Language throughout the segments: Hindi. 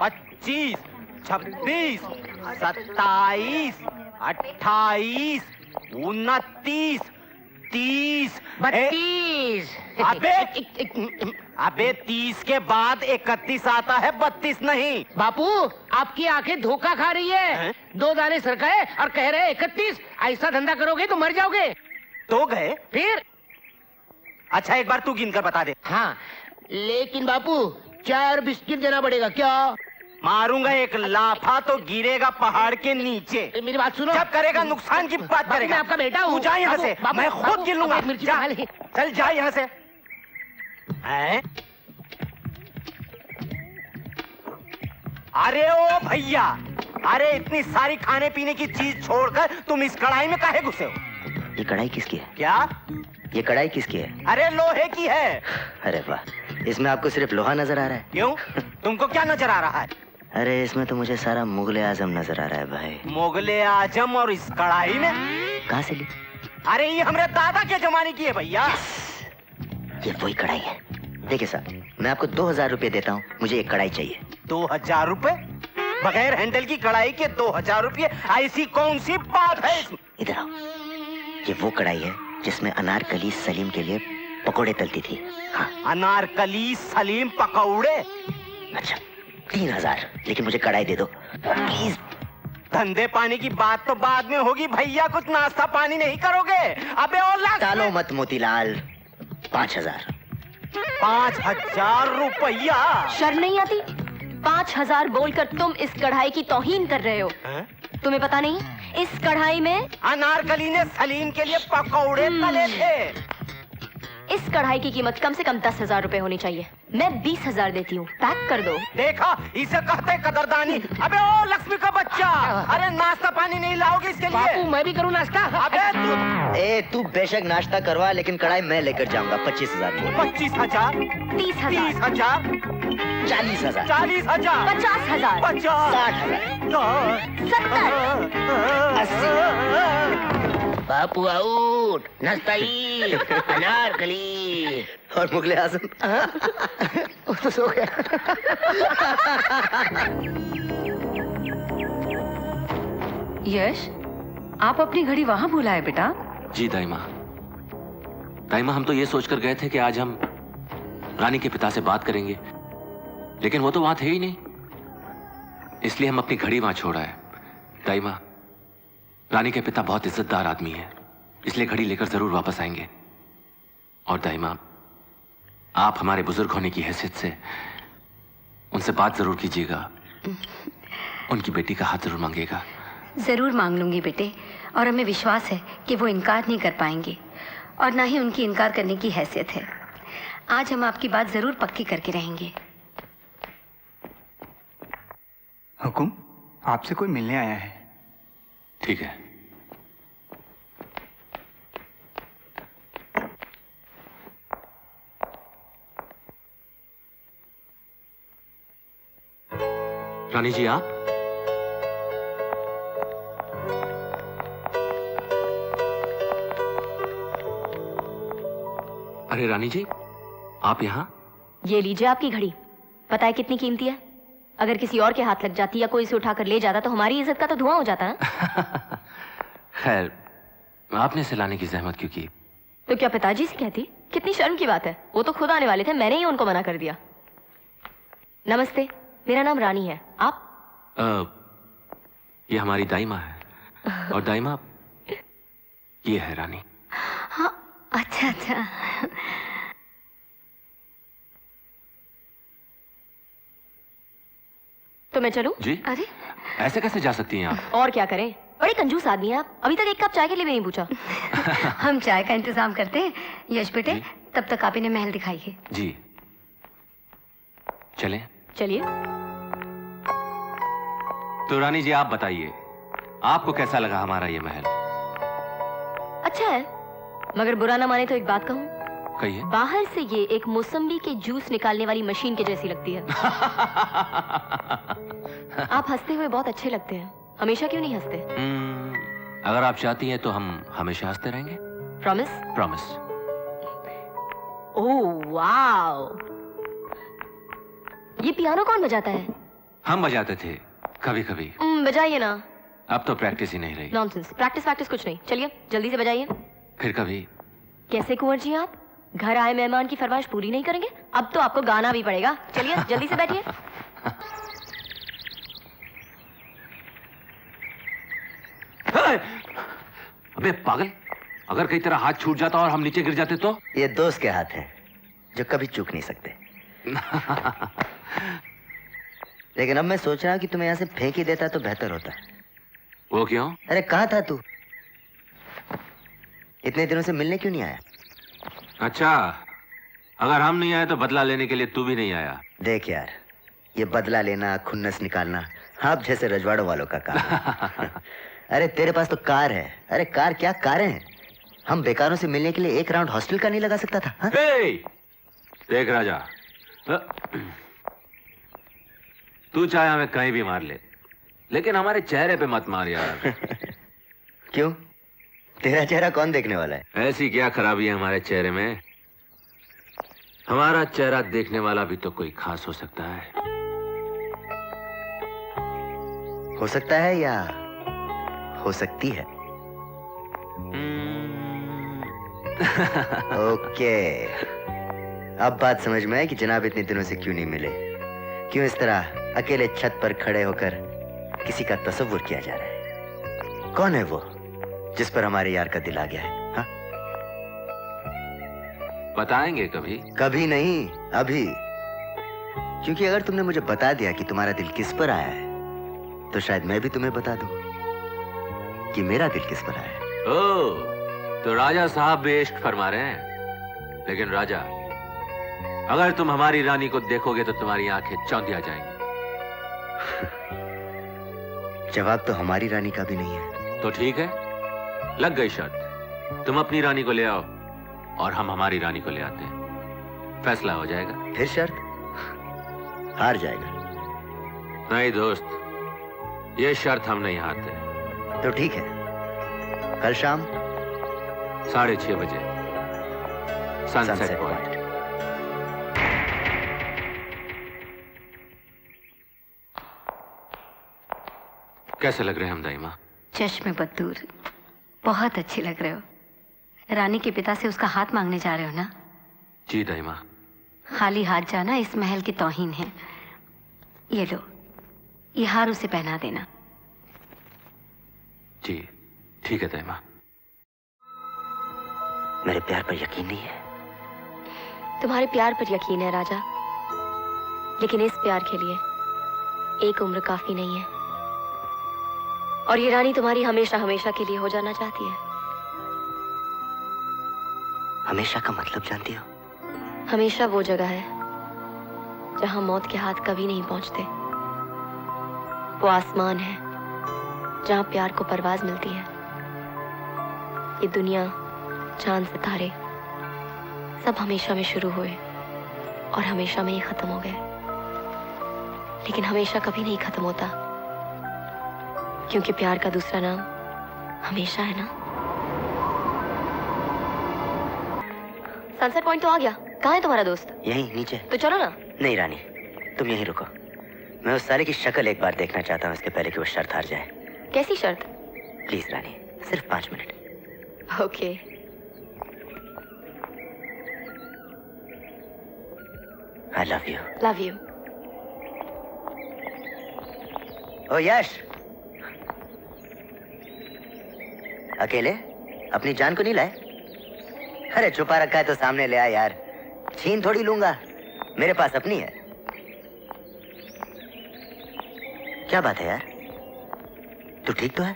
25, 26, 27, 28, 29, 30, 32। अबे 30 के बाद 31 आता है, 32 नहीं। बापू आपकी आंखें धोखा खा रही है। 2 दाने सरकाए और कह रहे 31। ऐसा धंधा करोगे तो मर जाओगे। तो गए फिर? अच्छा एक बार तू गिनकर बता दे। हाँ, लेकिन बापू 4 बिस्किट देना पड़ेगा। क्या? मारूंगा एक लाफा तो गिरेगा पहाड़ के नीचे। मेरी बात सुनो। जब करेगा नुकसान की बात करेगा। मैं आपका बेटा हूँ। तू जा यहाँ से, मैं खुद गिन लूंगा। चल जा यहाँ से। हैं? अरे ओ भैया, अरे इतनी सारी खाने पीने की चीज छोड़कर तुम इस कढ़ाई में काहे घुसे हो? ये कढ़ाई किसकी है? क्या? ये कढ़ाई किसकी है? अरे लोहे की है। अरे वाह, इसमें आपको सिर्फ लोहा नजर आ रहा है? क्यों? तुमको क्या नजर आ रहा है? अरे इसमें तो मुझे सारा मुगले आजम नजर आ रहा है भाई। मुगले आजम? और इस कढ़ाई में कहाँ से ली? अरे ये हमारे दादा के जमाने की है भैया। ये वही कढ़ाई है। देखिए साहब, मैं आपको 2000 रुपए देता हूँ, मुझे एक कढ़ाई चाहिए। 2000 रुपए? बगैर हैंडल की कढ़ाई के 2000 रुपए? ऐसी कौन सी बात है इसमें? इधर आओ। ये वो कढ़ाई है जिसमें अनारकली सलीम के लिए पकोड़े तलती थी। हाँ। अनारकली सलीम पकौड़े? अच्छा 3000, लेकिन मुझे कढ़ाई दे दो प्लीज। धंधे पानी की बात तो बाद में होगी भैया, कुछ नाश्ता पानी नहीं करोगे? अबे और टालो मत मोतीलाल। 5000। 5000 रुपया? शर्म नहीं आती? 5000 बोलकर तुम इस कढ़ाई की तौहीन कर रहे हो। तुम्हें पता नहीं इस कढ़ाई में अनारकली ने सलीम के लिए पकौड़े तले थे। इस कढ़ाई की कीमत कम से कम 10,000 रुपए होनी चाहिए। मैं 20,000 देती हूँ, पैक कर दो। देखा, इसे कहते कदरदानी। अबे ओ लक्ष्मी का बच्चा, अरे नाश्ता पानी नहीं लाओगे इसके लिए? बापू मैं भी करूँ नाश्ता? अबे तू बेशक नाश्ता करवा, लेकिन कढ़ाई मैं लेकर जाऊंगा। 25,000 बोल। 25,000? 30,000? 30,000? 40,000? 40,000? 50,000? 50,000? 60,000? 70,000? बापू आउट। नाश्ता अनारकली और मुगले आजम? तो सो गया। यश, आप अपनी घड़ी वहां भूला है बेटा? जी दाइमा। दाइमा, हम तो ये सोचकर गए थे कि आज हम रानी के पिता से बात करेंगे, लेकिन वो तो वहां थे ही नहीं, इसलिए हम अपनी घड़ी वहां छोड़ आए। दाइमा, रानी के पिता बहुत इज्जतदार आदमी है, इसलिए घड़ी लेकर जरूर वापस आएंगे। और दाइमा, आप हमारे बुजुर्ग होने की हैसियत से उनसे बात जरूर कीजिएगा। उनकी बेटी का हाथ जरूर मांगिएगा। जरूर मांग लूंगी बेटे, और हमें विश्वास है कि वो इनकार नहीं कर पाएंगे, और ना ही उनकी इनकार करने की हैसियत है। आज हम आपकी बात जरूर पक्की करके रहेंगे। हुकुम, आपसे कोई मिलने आया है। ठीक है। रानी जी, आप? अरे रानी जी, आप यहाँ? ये लीजिए आपकी घड़ी। पता है कितनी कीमती है? अगर किसी और के हाथ लग जाती या कोई इसे उठाकर ले जाता तो हमारी इज्जत का तो धुआं हो जाता ना। खैर, आपने इसे लाने की जहमत क्यों की? तो क्या पिताजी से कहती? कितनी शर्म की बात है, वो तो खुद आने वाले थे, मैंने ही उनको मना कर दिया। नमस्ते, मेरा नाम रानी है। आप? ये हमारी दाइमा है, और दाइमा ये है रानी। हाँ, अच्छा अच्छा। तो मैं चलूं? जी? अरे ऐसे कैसे जा सकती हैं आप? और क्या करें, बड़े कंजूस आदमी हैं आप। अभी तक एक कप चाय के लिए भी नहीं पूछा। हम चाय का इंतजाम करते हैं। यश बेटे, तब तक आप इन्हें महल दिखाइए। जी, चलें? चलिए। तो रानी जी, आप बताइए, आपको कैसा लगा हमारा ये महल? अच्छा है, मगर बुरा ना माने तो एक बात कहूं। कहिए। बाहर से ये एक मौसम्बी के जूस निकालने वाली मशीन के जैसी लगती है। आप हंसते हुए बहुत अच्छे लगते हैं, हमेशा क्यों नहीं हंसते? अगर आप चाहती हैं तो हम हमेशा हंसते रहेंगे। प्रॉमिस? प्रॉमिस। ओह वाओ, ये पियानो कौन बजाता है? हम बजाते थे कभी कभी। बजाइए ना। अब तो प्रैक्टिस ही नहीं रही। नॉनसेंस, प्रैक्टिस कुछ नहीं। चलिए जल्दी से बजाइए। फिर कभी। कैसे कुंवर जी आप घर आए मेहमान की फरमाइश पूरी नहीं करेंगे? अब तो आपको गाना भी पड़ेगा। चलिए जल्दी से बैठिए। अबे पागल, अगर कहीं तेरा हाथ छूट जाता और हम नीचे गिर जाते तो? ये दोस्त के हाथ हैं जो कभी चूक नहीं सकते। लेकिन अब मैं सोच रहा हूं कि तुम्हें यहाँ से फेंक ही देता तो बेहतर होता। वो क्यों? अरे कहाँ था तू? इतने दिनों से मिलने क्यों नहीं आया? अच्छा, अगर हम नहीं आए तो बदला लेने के लिए तू भी नहीं आया। देख यार, ये बदला लेना, खुन्नस निकालना आप जैसे रजवाड़ों वालों का काम है। अरे तेरे पास तो कार है। अरे कार क्या, कारें हैं। हम बेकारों से मिलने के लिए एक राउंड हॉस्टल का नहीं लगा सकता था? हाँ? देख राजा, तू चाहे हमें कहीं भी मार ले, लेकिन हमारे चेहरे पे मत मार यार। क्यों? तेरा चेहरा कौन देखने वाला है? ऐसी क्या खराबी है हमारे चेहरे में? हमारा चेहरा देखने वाला भी तो कोई खास हो सकता है। हो सकता है या हो सकती है? ओके, अब बात समझ में आई कि जनाब इतने दिनों से क्यों नहीं मिले, क्यों इस तरह अकेले छत पर खड़े होकर किसी का तसव्वुर किया जा रहा है। कौन है वो जिस पर हमारे यार का दिल आ गया है? हाँ? बताएंगे कभी? कभी नहीं, अभी। क्योंकि अगर तुमने मुझे बता दिया कि तुम्हारा दिल किस पर आया है तो शायद मैं भी तुम्हें बता दूं कि मेरा दिल किस पर आया है। ओह, तो राजा साहब भी इश्क फरमा रहे हैं। लेकिन राजा, अगर तुम हमारी रानी को देखोगे तो तुम्हारी आंखें चौंधिया जाएंगी। जवाब तो हमारी रानी का भी नहीं है। तो ठीक है, लग गई शर्त। तुम अपनी रानी को ले आओ और हम हमारी रानी को ले आते हैं। फैसला हो जाएगा। फिर शर्त? हार जाएगा। नहीं दोस्त, ये शर्त हम नहीं हारते। तो ठीक है, कल शाम 6:30 बजे सनसेट पॉइंट। कैसे लग रहे हैं हम दाइमा? चश्मे बदूर, बहुत अच्छे लग रहे हो। रानी के पिता से उसका हाथ मांगने जा रहे हो ना? जी दाइमा। खाली हाथ जाना इस महल की तौहीन है। ये लो, ये हार उसे पहना देना। जी ठीक है दाइमा। मेरे प्यार पर यकीन नहीं है? तुम्हारे प्यार पर यकीन है राजा, लेकिन इस प्यार के लिए एक उम्र काफी नहीं है। और ये रानी तुम्हारी हमेशा हमेशा के लिए हो जाना चाहती है। हमेशा का मतलब जानती हो? हमेशा वो जगह है जहां मौत के हाथ कभी नहीं पहुंचते। वो आसमान है जहां प्यार को परवाज मिलती है। ये दुनिया, चांद, सितारे सब हमेशा में शुरू हुए और हमेशा में ही खत्म हो गए। लेकिन हमेशा कभी नहीं खत्म होता, क्योंकि प्यार का दूसरा नाम हमेशा है ना। सनसेट पॉइंट तो आ गया। कहाँ है तुम्हारा दोस्त? यहीं नीचे। तो चलो ना। नहीं रानी, तुम यहीं रुको। मैं उस साले की शक्ल एक बार देखना चाहता हूँ, इसके पहले कि वो शर्त हार जाए। कैसी शर्त? प्लीज रानी, सिर्फ 5 मिनट। Okay. I love you. Love you. Oh Yash, अकेले अपनी जान को नहीं लाए? अरे छुपा रखा है तो सामने ले आ यार, छीन थोड़ी लूंगा, मेरे पास अपनी है। क्या बात है यार, तू ठीक तो है?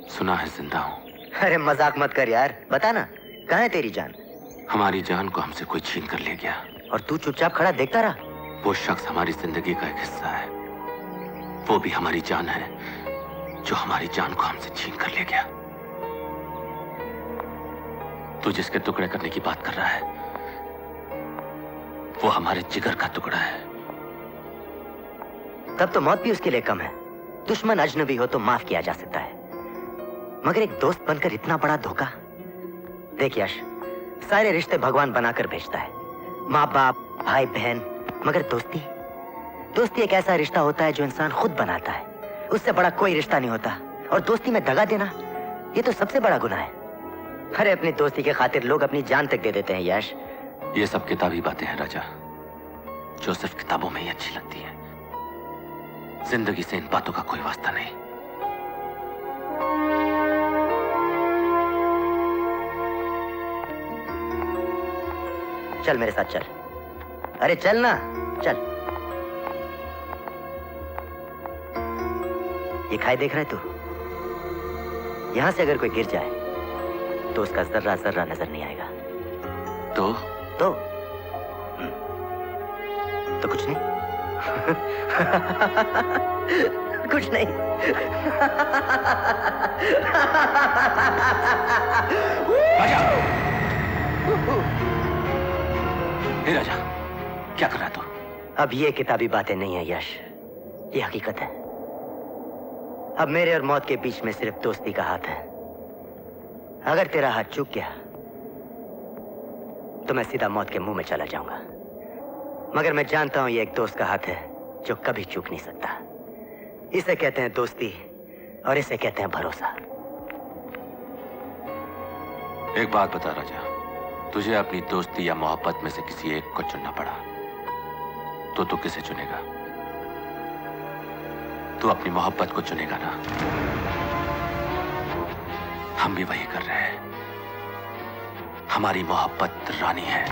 सुना है जिंदा हूं। अरे मजाक मत कर यार, बता ना, कहाँ है तेरी जान? हमारी जान को हमसे कोई छीन कर ले गया। और तू चुपचाप खड़ा देखता रहा? वो शख्स हमारी जिंदगी का एक हिस्सा है, वो भी हमारी जान है, जो हमारी जान को हमसे छीन कर ले गया। तू जिसके टुकड़े करने की बात कर रहा है, वो हमारे जिगर का टुकड़ा है। तब तो मौत भी उसके लिए कम है। दुश्मन अजनबी हो तो माफ किया जा सकता है, मगर एक दोस्त बनकर इतना बड़ा धोखा। देख यश, सारे रिश्ते भगवान बनाकर भेजता है, माँ बाप, भाई बहन, मगर दोस्ती दोस्ती एक ऐसा रिश्ता होता है जो इंसान खुद बनाता है, उससे बड़ा कोई रिश्ता नहीं होता। और दोस्ती में दगा देना ये तो सबसे बड़ा गुनाह है। अरे अपनी दोस्ती के खातिर लोग अपनी जान तक दे देते हैं यश। ये सब किताबी बातें हैं राजा, जो सिर्फ किताबों में ही अच्छी लगती है। जिंदगी से इन बातों का कोई वास्ता नहीं। चल मेरे साथ चल। अरे चल ना, चल। ये खाई देख रहा है तू? यहां से अगर कोई गिर जाए तो उसका जर्रा जर्रा नजर नहीं आएगा। तो कुछ नहीं। कुछ नहीं। राजा! हे राजा, क्या कर रहा है तू? अब ये किताबी बातें नहीं है यश, ये हकीकत है। अब मेरे और मौत के बीच में सिर्फ दोस्ती का हाथ है। अगर तेरा हाथ चूक गया तो मैं सीधा मौत के मुंह में चला जाऊंगा, मगर मैं जानता हूं ये एक दोस्त का हाथ है जो कभी चूक नहीं सकता। इसे कहते हैं दोस्ती और इसे कहते हैं भरोसा। एक बात बता राजा, तुझे अपनी दोस्ती या मोहब्बत में से किसी एक को चुनना पड़ा तो तू किसे चुनेगा? तू अपनी मोहब्बत को चुनेगा ना? हम भी वही कर रहे हैं। हमारी मोहब्बत रानी है।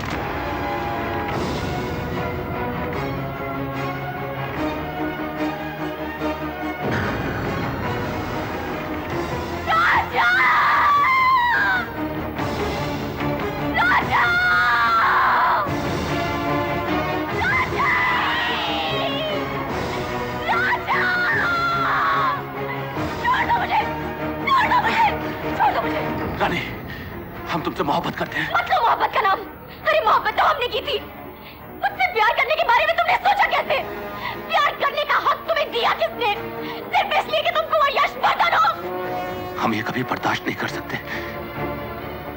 रानी, हम तुमसे मोहब्बत करते हैं। मतलब मोहब्बत का नाम? अरे मोहब्बत तो हमने की थी। मुझसे प्यार करने के बारे में तुमने सोचा कैसे? प्यार करने का हक तुम्हें दिया किसने? सिर्फ इसलिए कि तुम कुंवर यशवर्धन हो। हम ये कभी बर्दाश्त नहीं कर सकते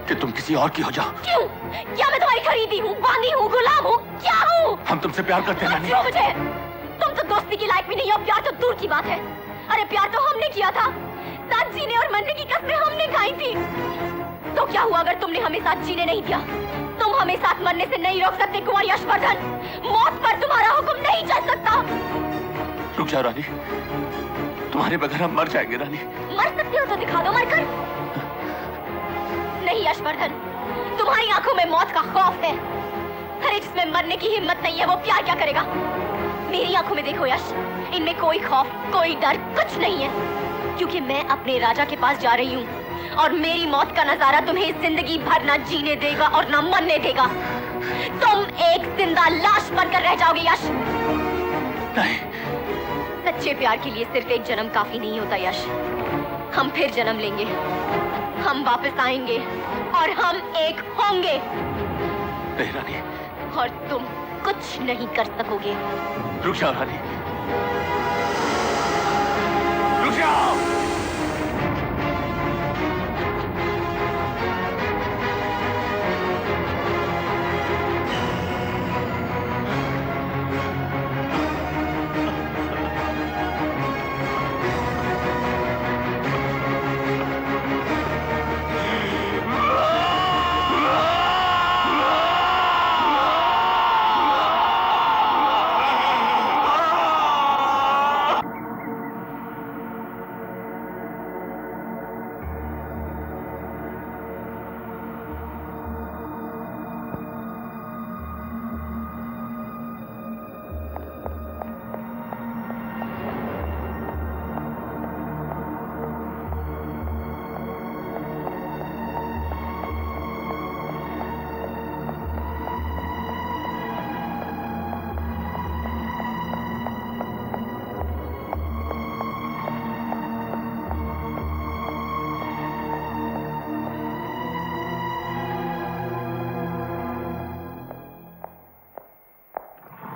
कि तुम किसी और की हो जाओ। क्यों? क्या मैं तुम्हारी खरीदी हूँ, बांधी हूँ, गुलाम हूँ? क्या हूँ? हम तुमसे प्यार करते हैं रानी। क्यों मुझे? तुम तो दोस्ती की लायक भी नहीं हो, प्यार तो दूर की बात है। अरे प्यार तो हमने किया था, साथ जीने और मरने की कस्में हमने खाई थी। तो क्या हुआ अगर तुमने हमें साथ जीने नहीं दिया? तुम हमें साथ मरने से नहीं रोक सकते कुंवर यशवर्धन। मौत पर तुम्हारा हुक्म नहीं चल सकता। रुक जाओ रानी, तुम्हारे बगैर हम मर जाएंगे रानी। मर सकते हो तो दिखा दो मरकर। नहीं यशवर्धन, तुम्हारी आंखों में मौत का खौफ है। अरे जिसमें मरने की हिम्मत नहीं है वो प्यार क्या करेगा? मेरी आंखों में देखो यश, इनमें कोई खौफ, कोई डर, कुछ नहीं है। क्योंकि मैं अपने राजा के पास जा रही हूँ और मेरी मौत का नजारा तुम्हें जिंदगी भर न जीने देगा और न मरने देगा। तुम एक जिंदा लाश बनकर रह जाओगे यश। नहीं। सच्चे प्यार के लिए सिर्फ एक जन्म काफी नहीं होता यश। हम फिर जन्म लेंगे, हम वापस आएंगे और हम एक होंगे। नहीं रानी। और तुम कुछ नहीं कर सकोगे। रुक जाओ रानी, रुक जाओ।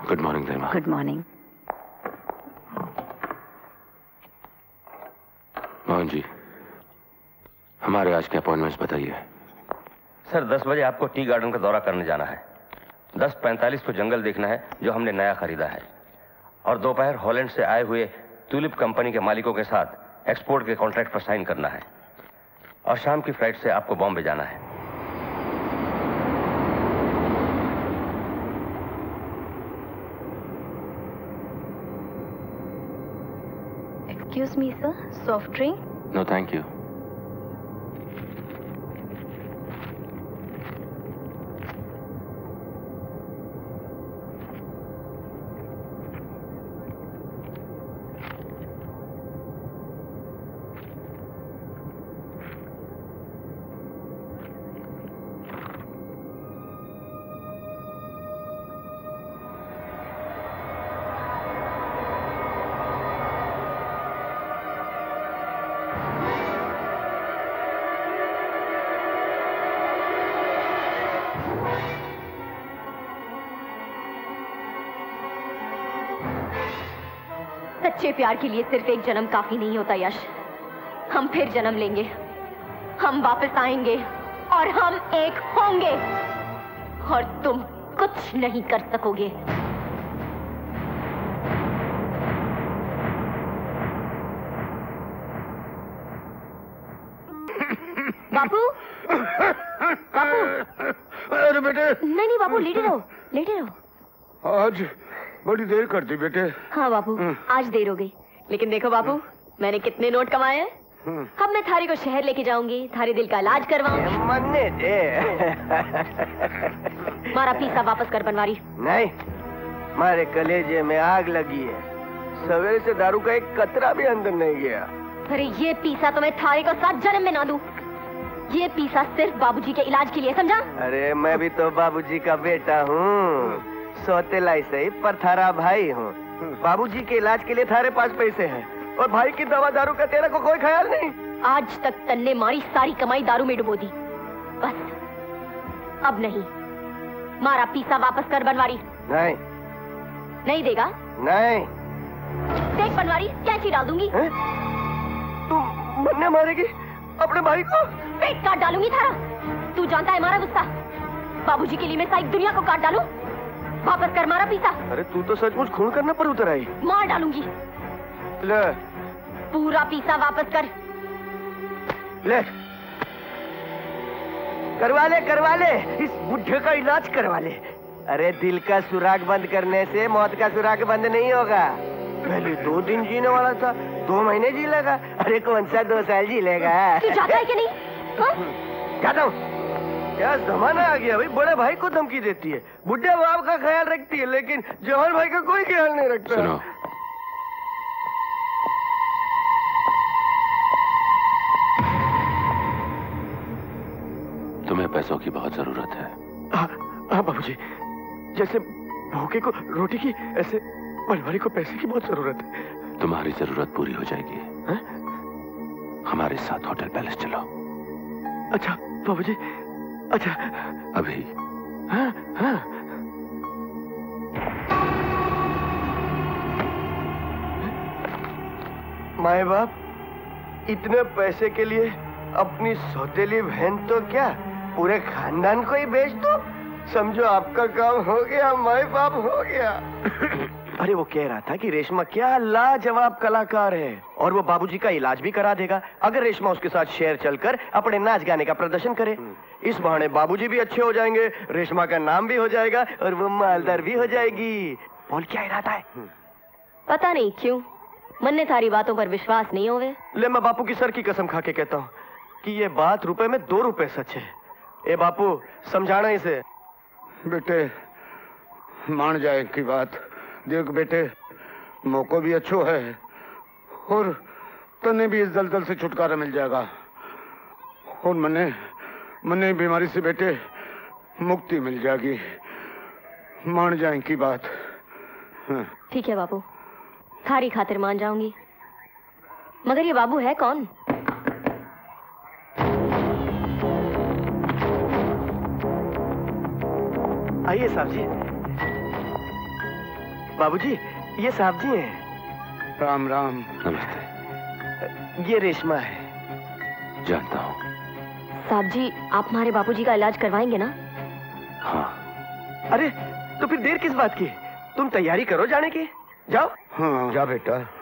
Good morning Daima. Good morning. Mohan ji, हमारे आज के अपॉइंटमेंट्स बताइए। सर 10 बजे आपको टी गार्डन का दौरा करने जाना है। 10:45 को जंगल देखना है जो हमने नया खरीदा है। और दोपहर हॉलैंड से आए हुए ट्यूलिप कंपनी के मालिकों के साथ एक्सपोर्ट के कॉन्ट्रैक्ट पर साइन करना है और शाम की फ्लाइट से आपको बॉम्बे जाना है। Excuse me sir, soft drink? No thank you. सच्चे प्यार के लिए सिर्फ एक जन्म काफी नहीं होता यश। हम फिर जन्म लेंगे, हम वापस आएंगे और हम एक होंगे और तुम कुछ नहीं कर सकोगे। बापू, बापू। अरे बेटे। नहीं नहीं बापू, लेटे रहो, लेटे रहो। आज बड़ी देर कर दी बेटे। हाँ बापू, आज देर हो गई, लेकिन देखो बापू, मैंने कितने नोट कमाए हैं। अब मैं थारी को शहर लेके जाऊंगी, थारी दिल का इलाज करवाऊंगी। मन्ने दे। मारा पीसा वापस कर बनवारी। नहीं, मारे कलेजे में आग लगी है। सवेरे से दारू का एक कतरा भी अंदर नहीं गया। अरे ये पीसा तो मैं थारी को 7 जन्म में ना दूं। ये पीसा सिर्फ बाबूजी के इलाज के लिए, समझा? अरे मैं भी तो बाबूजी का बेटा हूँ, सौतेला ही सही पर थारा भाई हूँ। बाबूजी के इलाज के लिए थारे पास पैसे हैं और भाई की दवा दारू का तेरे को कोई ख्याल नहीं। आज तक तन्ने मारी सारी कमाई दारू में डुबो दी, बस अब नहीं। मारा पीसा वापस कर बनवारी। नहीं। नहीं देगा? नहीं। देख बनवारी, कैंची डाल दूंगी। तुम मन्ने मारेगी अपने भाई को? पेट काट डालूंगी थारा। तू जानता है मारा गुस्सा। बाबूजी के लिए मैं सारी दुनिया को काट डालूं। वापस कर मारा पीसा। अरे तू तो सचमुच खून करने पर उतर आई। मार डालूंगी। ले। पूरा पीसा वापस कर। ले। करवा ले, इस बुढ़े का इलाज करवा ले। अरे दिल का सुराग बंद करने से मौत का सुराग बंद नहीं होगा। पहले 2 दिन जीने वाला था, 2 महीने जी लेगा। अरे कौन सा 2 साल जी लेगा? तू जाता है कि नहीं? जाता हूँ। क्या जमाना आ गया भाई, बड़े भाई को धमकी देती है, बुढ़े बाप का ख्याल रखती है, लेकिन जवान भाई का कोई ख्याल नहीं रखता। सुनो, तुम्हें पैसों की बहुत जरूरत है। हाँ बाबूजी, जैसे भूखे को रोटी की, ऐसे बनवारी को पैसे की बहुत जरूरत है। तुम्हारी जरूरत पूरी हो जाएगी। हमारे साथ होटल पैलेस चलो। अच्छा बाबूजी, अच्छा। अभी? हाँ हाँ। माए बाप इतने पैसे के लिए अपनी सौतेली बहन तो क्या पूरे खानदान को ही बेच दो। समझो आपका काम हो गया, माए बाप हो गया। अरे वो कह रहा था कि रेशमा क्या लाजवाब कलाकार है और वो बाबूजी का इलाज भी करा देगा अगर रेशमा उसके साथ शहर चलकर अपने नाच गाने का प्रदर्शन करे। इस बहाने बाबूजी भी अच्छे हो जाएंगे, रेशमा का नाम भी हो जाएगा और वो मालदार भी हो जाएगी। बोल क्या इरादा है? पता नहीं क्यों मन्ने थारी बातों पर विश्वास नहीं होवे। ले मैं बापू की सर की कसम खा के कहता हूँ कि ये बात रुपए में 2 रुपए सच है। ए बापू समझाना इसे। बेटे मान जाए की बात। देख बेटे, मौको भी अच्छो है और तने भी इस दलदल से छुटकारा मिल जाएगा और मने बीमारी से बेटे मुक्ति मिल जाएगी। मान जाए की बात। ठीक है बाबू, थारी खातिर मान जाऊंगी, मगर ये बाबू है कौन? आइए साहब जी। बाबूजी ये साहब जी हैं। राम राम। नमस्ते। ये रेशमा है। जानता हूँ। साहब जी आप हमारे बाबूजी का इलाज करवाएंगे ना? हाँ। अरे तो फिर देर किस बात की, तुम तैयारी करो जाने की। जाओ हाँ। जा बेटा।